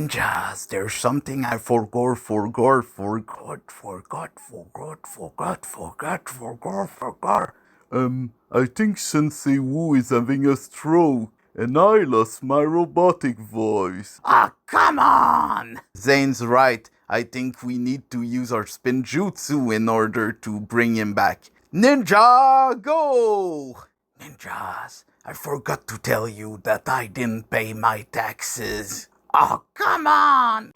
Ninjas, there's something I forgot. I think Sensei Wu is having a stroke, and I lost my robotic voice. Ah, come on! Zane's right. I think we need to use our spinjutsu in order to bring him back. Ninjago! Ninjas, I forgot to tell you that I didn't pay my taxes. Oh, come on!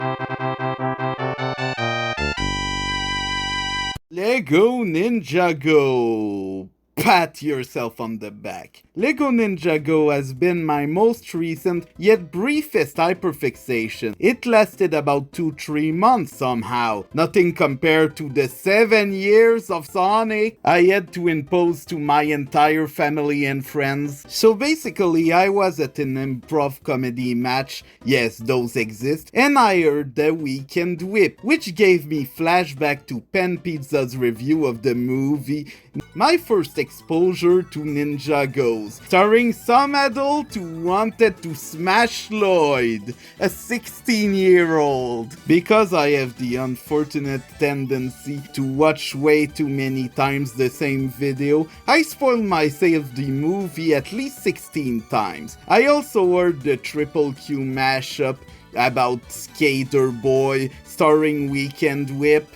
Lego Ninjago! Pat yourself on the back. Lego Ninjago has been my most recent yet briefest hyperfixation. It lasted about 2-3 months somehow. Nothing compared to the 7 years of Sonic I had to impose to my entire family and friends. So basically I was at an improv comedy match, yes those exist, and I heard the Weekend Whip, which gave me flashback to Pen Pizza's review of the movie. My first exposure to Ninjagos, starring some adult who wanted to smash Lloyd, a 16-year-old. Because I have the unfortunate tendency to watch way too many times the same video, I spoiled myself the movie at least 16 times. I also heard the Triple Q mashup about Skater Boy, starring Weekend Whip.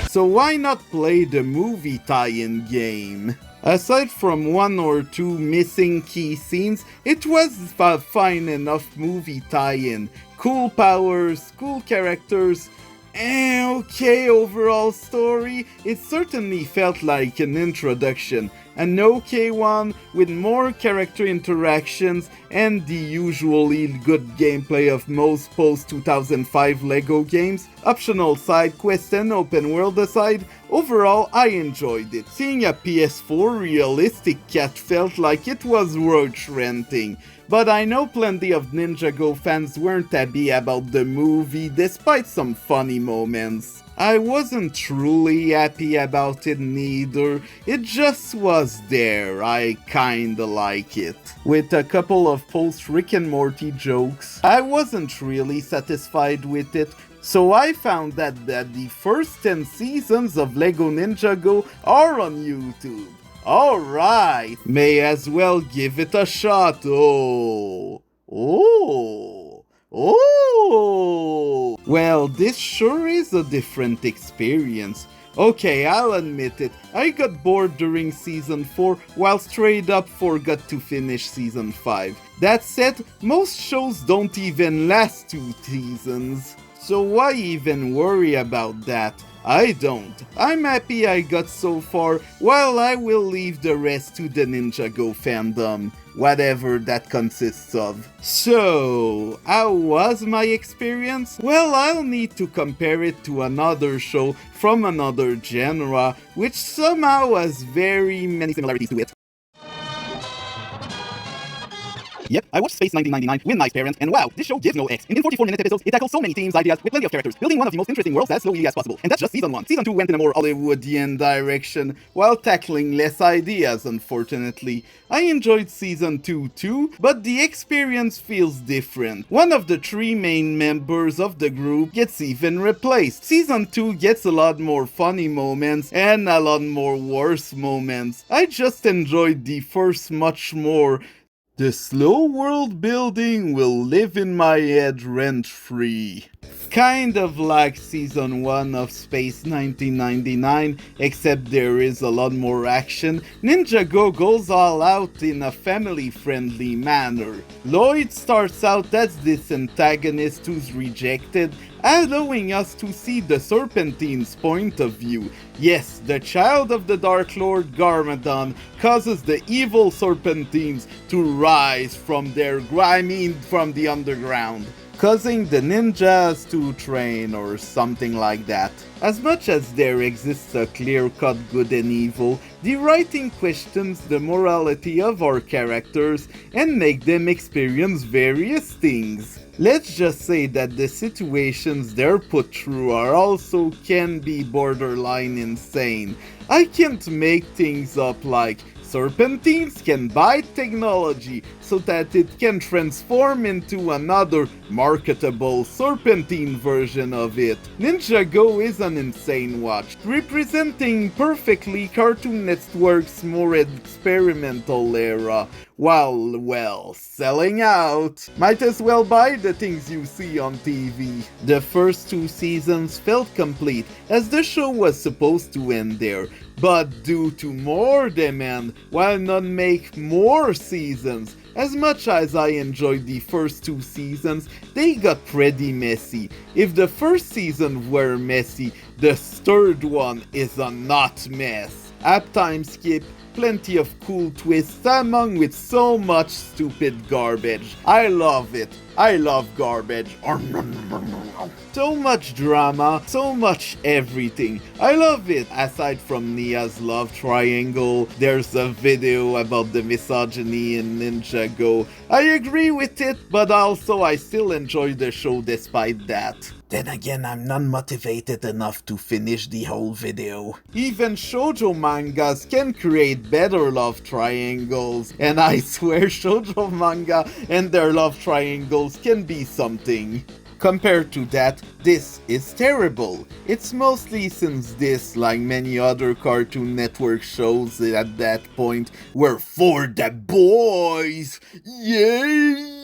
So why not play the movie tie-in game? Aside from 1 or 2 missing key scenes, it was a fine enough movie tie-in. Cool powers, cool characters, okay overall story. It certainly felt like an introduction. An okay one with more character interactions and the usually good gameplay of most post-2005 LEGO games. Optional side quests and open world aside, overall I enjoyed it. Seeing a PS4 realistic cat felt like it was worth renting. But I know plenty of Ninjago fans weren't happy about the movie despite some funny moments. I wasn't truly happy about it neither, it just was there, I kinda like it. With a couple of post-Rick and Morty jokes, I wasn't really satisfied with it, so I found that the first 10 seasons of Lego Ninjago are on YouTube. Alright, may as well give it a shot. Oh. Well, this sure is a different experience. Okay, I'll admit it, I got bored during Season 4 while straight up forgot to finish Season 5. That said, most shows don't even last 2 seasons. So why even worry about that? I don't. I'm happy I got so far, while I will leave the rest to the Ninjago fandom, whatever that consists of. So, how was my experience? Well, I'll need to compare it to another show from another genre, which somehow has very many similarities to it. Yep, I watched Space 1999 with nice parents, and wow, this show gives no X. In 44-minute episodes, it tackles so many themes, ideas, with plenty of characters, building one of the most interesting worlds as slowly as possible. And that's just Season 1. Season 2 went in a more Hollywoodian direction, while tackling less ideas, unfortunately. I enjoyed Season 2 too, but the experience feels different. One of the 3 main members of the group gets even replaced. Season 2 gets a lot more funny moments, and a lot more worse moments. I just enjoyed the first much more. The slow world building will live in my head rent-free. Kind of like Season 1 of Space 1999, except there is a lot more action. Ninjago goes all out in a family-friendly manner. Lloyd starts out as this antagonist who's rejected, allowing us to see the Serpentine's point of view. Yes, the child of the Dark Lord Garmadon causes the evil Serpentines to rise from the underground. causing the ninjas to train or something like that. As much as there exists a clear-cut good and evil, the writing questions the morality of our characters and make them experience various things. Let's just say that the situations they're put through are also can be borderline insane. I can't make things up like serpentines can buy technology so that it can transform into another marketable serpentine version of it. Ninjago is an insane watch, representing perfectly Cartoon Network's more experimental era, while, well, selling out. Might as well buy the things you see on TV. The first 2 seasons felt complete, as the show was supposed to end there, but due to more demand, why not make more seasons? As much as I enjoyed the first 2 seasons, they got pretty messy. If the first season were messy, the third one is a not mess. App time skip, plenty of cool twists among with so much stupid garbage. I love it. I love garbage. So much drama, so much everything. I love it. Aside from Nia's love triangle, there's a video about the misogyny in Ninjago. I agree with it, but also I still enjoy the show despite that. Then again, I'm not motivated enough to finish the whole video. Even shoujo mangas can create better love triangles, and I swear shoujo manga and their love triangles can be something. Compared to that, this is terrible. It's mostly since this, like many other Cartoon Network shows at that point, were for the boys. Yay!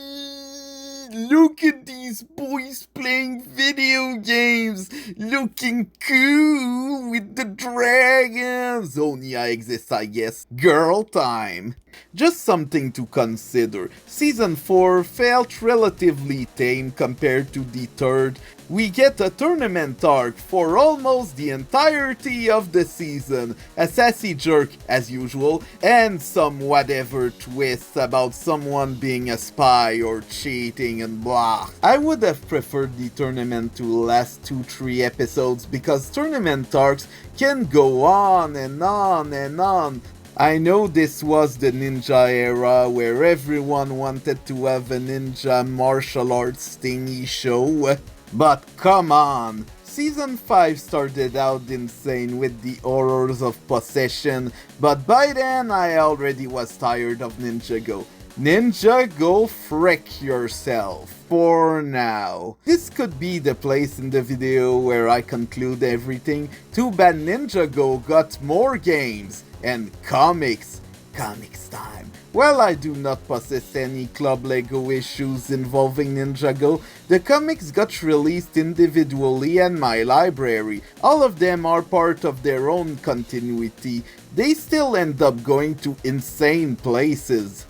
Look at these boys playing video games, looking cool with the dragons. Only I exist, I guess. Girl time. Just something to consider. Season 4 felt relatively tame compared to the third. We get a tournament arc for almost the entirety of the season, a sassy jerk as usual, and some whatever twists about someone being a spy or cheating and blah. I would have preferred the tournament to last 2-3 episodes because tournament arcs can go on and on and on. I know this was the ninja era where everyone wanted to have a ninja martial arts thingy show, but come on! Season 5 started out insane with the horrors of possession, but by then I already was tired of Ninjago. Ninjago, frick yourself. For now. This could be the place in the video where I conclude everything. Too bad Ninjago got more games and comics. Comics time. While I do not possess any Club Lego issues involving Ninjago, the comics got released individually in my library. All of them are part of their own continuity. They still end up going to insane places.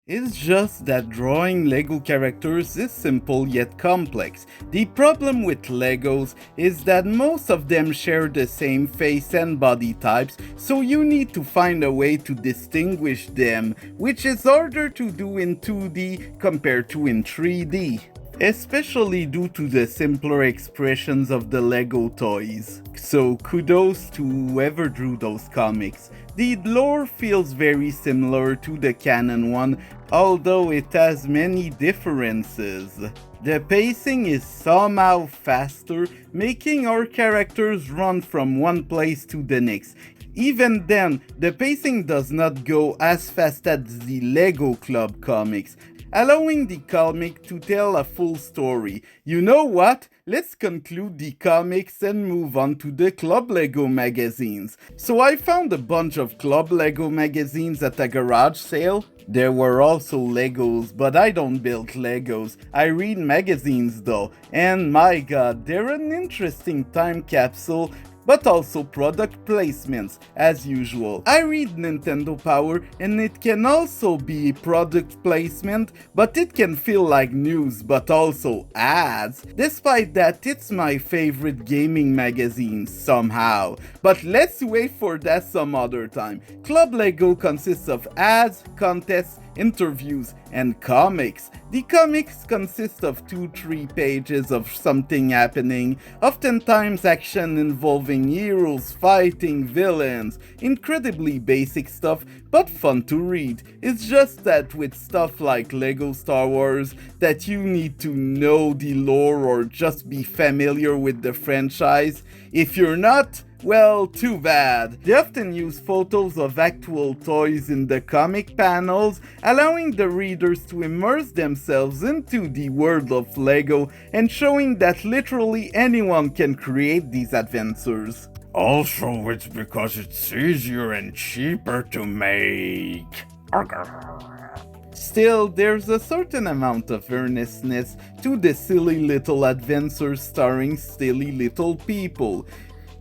It's just that drawing Lego characters is simple yet complex. The problem with Legos is that most of them share the same face and body types, so you need to find a way to distinguish them, which is harder to do in 2D compared to in 3D. Especially due to the simpler expressions of the Lego toys. So kudos to whoever drew those comics. The lore feels very similar to the canon one, although it has many differences. The pacing is somehow faster, making our characters run from one place to the next. Even then, the pacing does not go as fast as the Lego Club comics, allowing the comic to tell a full story. You know what? Let's conclude the comics and move on to the Club Lego magazines. So I found a bunch of Club Lego magazines at a garage sale. There were also Legos, but I don't build Legos. I read magazines though, and my god, they're an interesting time capsule but also product placements, as usual. I read Nintendo Power, and it can also be product placement, but it can feel like news, but also ads. Despite that, it's my favorite gaming magazine, somehow. But let's wait for that some other time. Club Lego consists of ads, contests, interviews, and comics. The comics consist of 2-3 pages of something happening, oftentimes action involving heroes fighting villains. Incredibly basic stuff, but fun to read. It's just that with stuff like Lego Star Wars, that you need to know the lore or just be familiar with the franchise. If you're not, well, too bad. They often use photos of actual toys in the comic panels, allowing the readers to immerse themselves into the world of Lego and showing that literally anyone can create these adventures. Also, it's because it's easier and cheaper to make. Still, there's a certain amount of earnestness to the silly little adventures starring silly little people.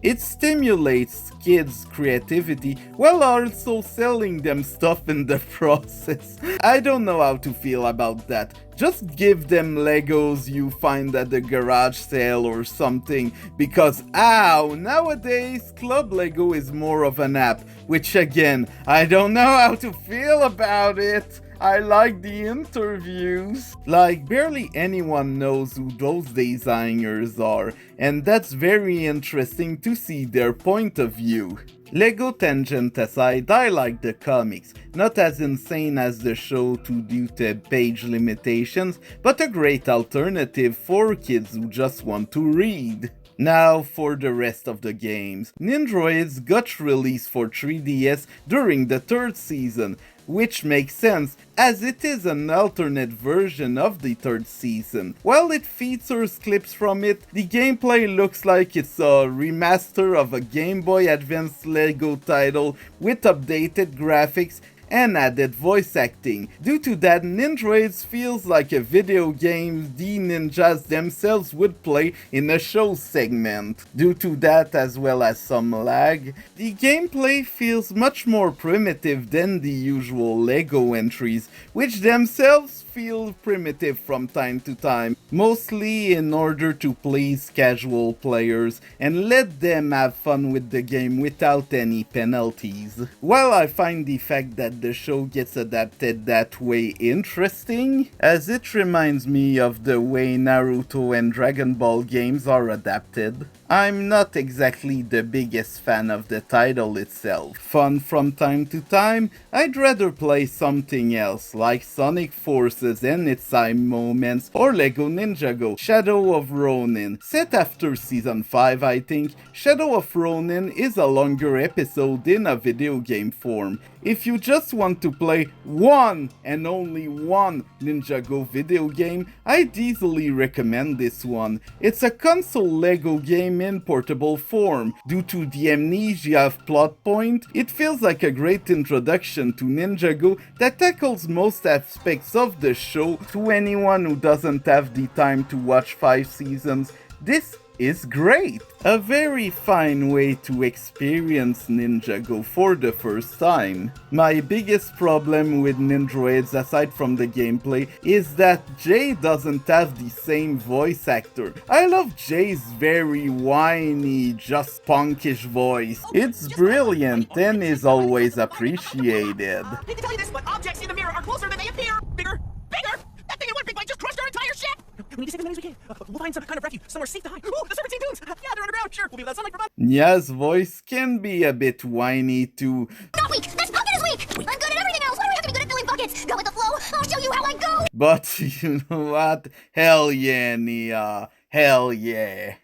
It stimulates kids' creativity while also selling them stuff in the process. I don't know how to feel about that. Just give them Legos you find at the garage sale or something, because nowadays Club Lego is more of an app, which again, I don't know how to feel about it. I like the interviews. Like, barely anyone knows who those designers are, and that's very interesting to see their point of view. Lego tangent aside, I like the comics, not as insane as the show due to page limitations, but a great alternative for kids who just want to read. Now for the rest of the games. Nindroids got released for 3DS during the 3rd season, which makes sense as it is an alternate version of the 3rd season. While it features clips from it, the gameplay looks like it's a remaster of a Game Boy Advance Lego title with updated graphics and added voice acting. Due to that, Nindroids feels like a video game the ninjas themselves would play in a show segment. Due to that, as well as some lag, the gameplay feels much more primitive than the usual Lego entries, which themselves feel primitive from time to time, mostly in order to please casual players and let them have fun with the game without any penalties. While I find the fact that the show gets adapted that way interesting, as it reminds me of the way Naruto and Dragon Ball games are adapted, I'm not exactly the biggest fan of the title itself. Fun from time to time, I'd rather play something else, like Sonic Forces and its time moments, or Lego Ninjago, Shadow of Ronin. Set after Season 5, I think, Shadow of Ronin is a longer episode in a video game form. If you just want to play one and only one Ninjago video game, I'd easily recommend this one. It's a console Lego game in portable form. Due to the amnesia of plot point, it feels like a great introduction to Ninjago that tackles most aspects of the show to anyone who doesn't have the time to watch 5 seasons. This is great! A very fine way to experience Ninjago for the first time. My biggest problem with Nindroids, aside from the gameplay, is that Jay doesn't have the same voice actor. I love Jay's very whiny, just punkish voice. It's brilliant and is always appreciated. I hate to tell you this, but objects in the mirror are closer than they appear! Bigger! Bigger! That thing in one big bite just crushed our entire ship! We need to save as many as we can. We'll find some kind of refuge, somewhere safe to hide. Ooh, the Serpentine Dunes! Yeah, they're underground, sure. We'll be without sunlight for months. Nya's voice can be a bit whiny too. Not weak! This bucket is weak! I'm good at everything else! Why do I have to be good at filling buckets? Go with the flow! I'll show you how I go! But you know what? Hell yeah, Nya. Hell yeah.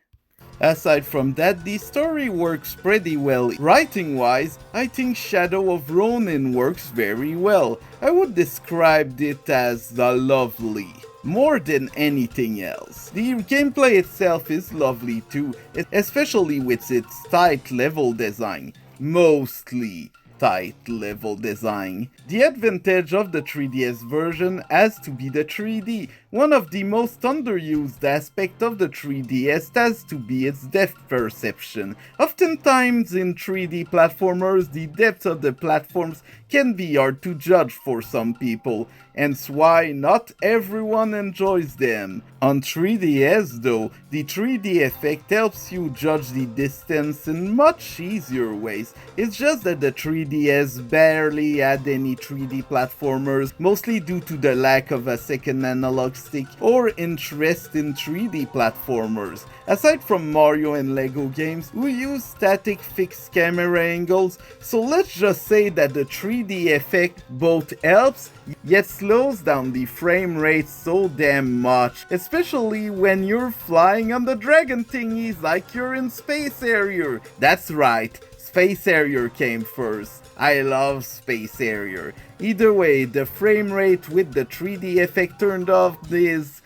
Aside from that, the story works pretty well. Writing-wise, I think Shadow of Ronin works very well. I would describe it as lovely, more than anything else. The gameplay itself is lovely too, especially with its tight level design. Mostly tight level design. The advantage of the 3DS version has to be the 3D, one of the most underused aspects of the 3DS has to be its depth perception. Oftentimes in 3D platformers, the depth of the platforms can be hard to judge for some people, hence why not everyone enjoys them. On 3DS though, the 3D effect helps you judge the distance in much easier ways. It's just that the 3DS barely had any 3D platformers, mostly due to the lack of a second analog stick or interest in 3D platformers. Aside from Mario and Lego games, we use static fixed camera angles, so let's just say that the 3D effect both helps, yet slows down the frame rate so damn much, especially when you're flying on the dragon thingies like you're in Space Harrier. That's right, Space Harrier came first. I love Space Harrier. Either way, the frame rate with the 3D effect turned off is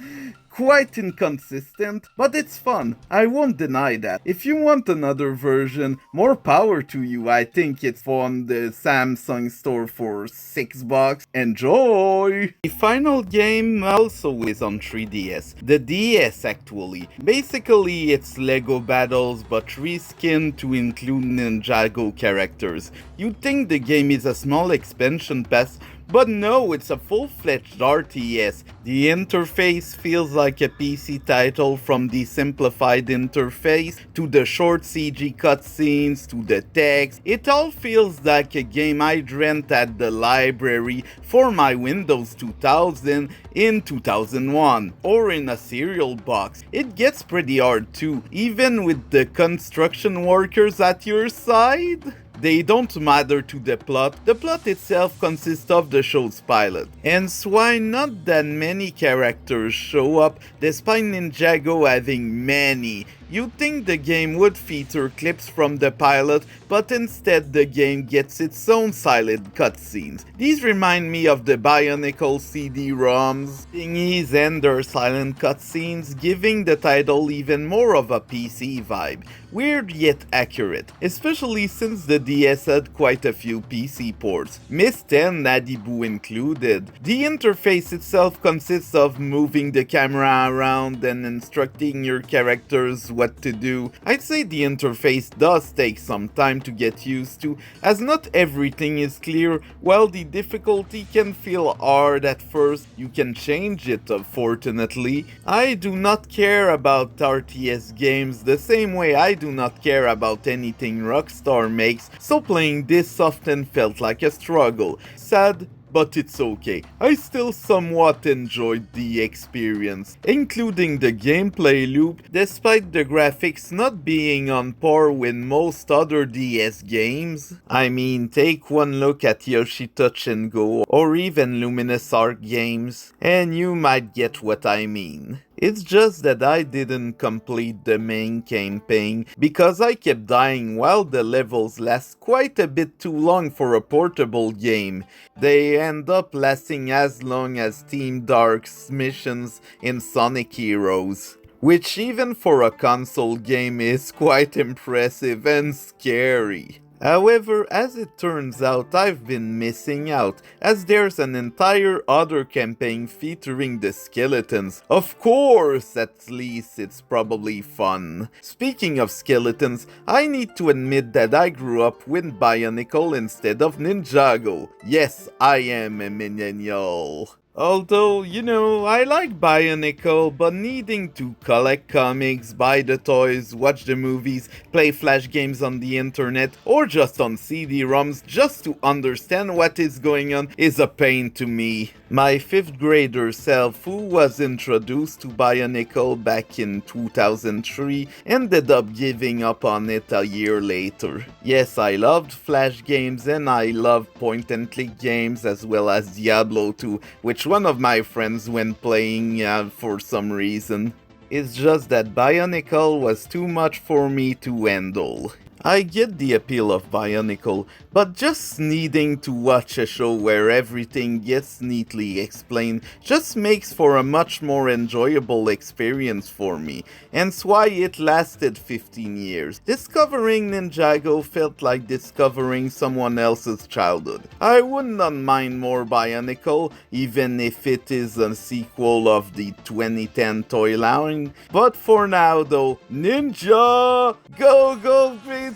quite inconsistent, but it's fun. I won't deny that. If you want another version, more power to you. I think it's on the Samsung store for $6. Enjoy! The final game also is on 3DS. The DS actually. Basically it's Lego battles but reskinned to include Ninjago characters. You'd think the game is a small expansion pass, but no, it's a full-fledged RTS. The interface feels like a PC title, from the simplified interface to the short CG cutscenes to the text. It all feels like a game I'd rent at the library for my Windows 2000 in 2001, or in a cereal box. It gets pretty hard too, even with the construction workers at your side. They don't matter to the plot. The plot itself consists of the show's pilot, hence why not that many characters show up, despite Ninjago having many. You'd think the game would feature clips from the pilot, but instead the game gets its own silent cutscenes. These remind me of the Bionicle CD-ROMs thingies and their silent cutscenes, giving the title even more of a PC vibe. Weird yet accurate, especially since the DS had quite a few PC ports, Myst and Nadibu included. The interface itself consists of moving the camera around and instructing your characters what to do. I'd say the interface does take some time to get used to, as not everything is clear. While the difficulty can feel hard at first, you can change it fortunately. I do not care about RTS games the same way I do not care about anything Rockstar makes, so playing this often felt like a struggle. Sad, but it's okay. I still somewhat enjoyed the experience, including the gameplay loop, despite the graphics not being on par with most other DS games. I mean, take one look at Yoshi Touch and Go, or even Luminous Arc games, and you might get what I mean. It's just that I didn't complete the main campaign because I kept dying while the levels last quite a bit too long for a portable game. They end up lasting as long as Team Dark's missions in Sonic Heroes, which even for a console game is quite impressive and scary. However, as it turns out, I've been missing out, as there's an entire other campaign featuring the skeletons. Of course, at least it's probably fun. Speaking of skeletons, I need to admit that I grew up with Bionicle instead of Ninjago. Yes, I am a millennial. Although, you know, I like Bionicle, but needing to collect comics, buy the toys, watch the movies, play flash games on the internet, or just on CD-ROMs just to understand what is going on is a pain to me. My 5th grader self, who was introduced to Bionicle back in 2003, ended up giving up on it a year later. Yes, I loved flash games and I loved point-and-click games as well as Diablo 2, which one of my friends went playing for some reason. It's just that Bionicle was too much for me to handle. I get the appeal of Bionicle, but just needing to watch a show where everything gets neatly explained just makes for a much more enjoyable experience for me, hence why it lasted 15 years. Discovering Ninjago felt like discovering someone else's childhood. I would not mind more Bionicle, even if it is a sequel of the 2010 toy line, but for now though, Ninja! Go,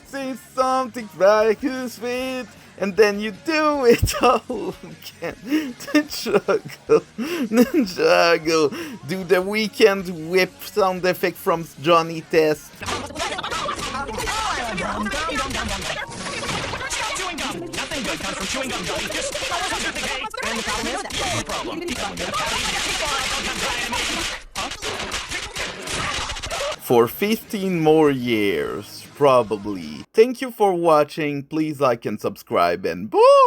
say something like his feet, and then you do it all again. Ninjago, do the weekend whip sound effect from Johnny Test. Nothing good comes from chewing gum, Johnny. Just and the problem is, no problem. For 15 more years, probably. Thank you for watching, please like and subscribe, and boo!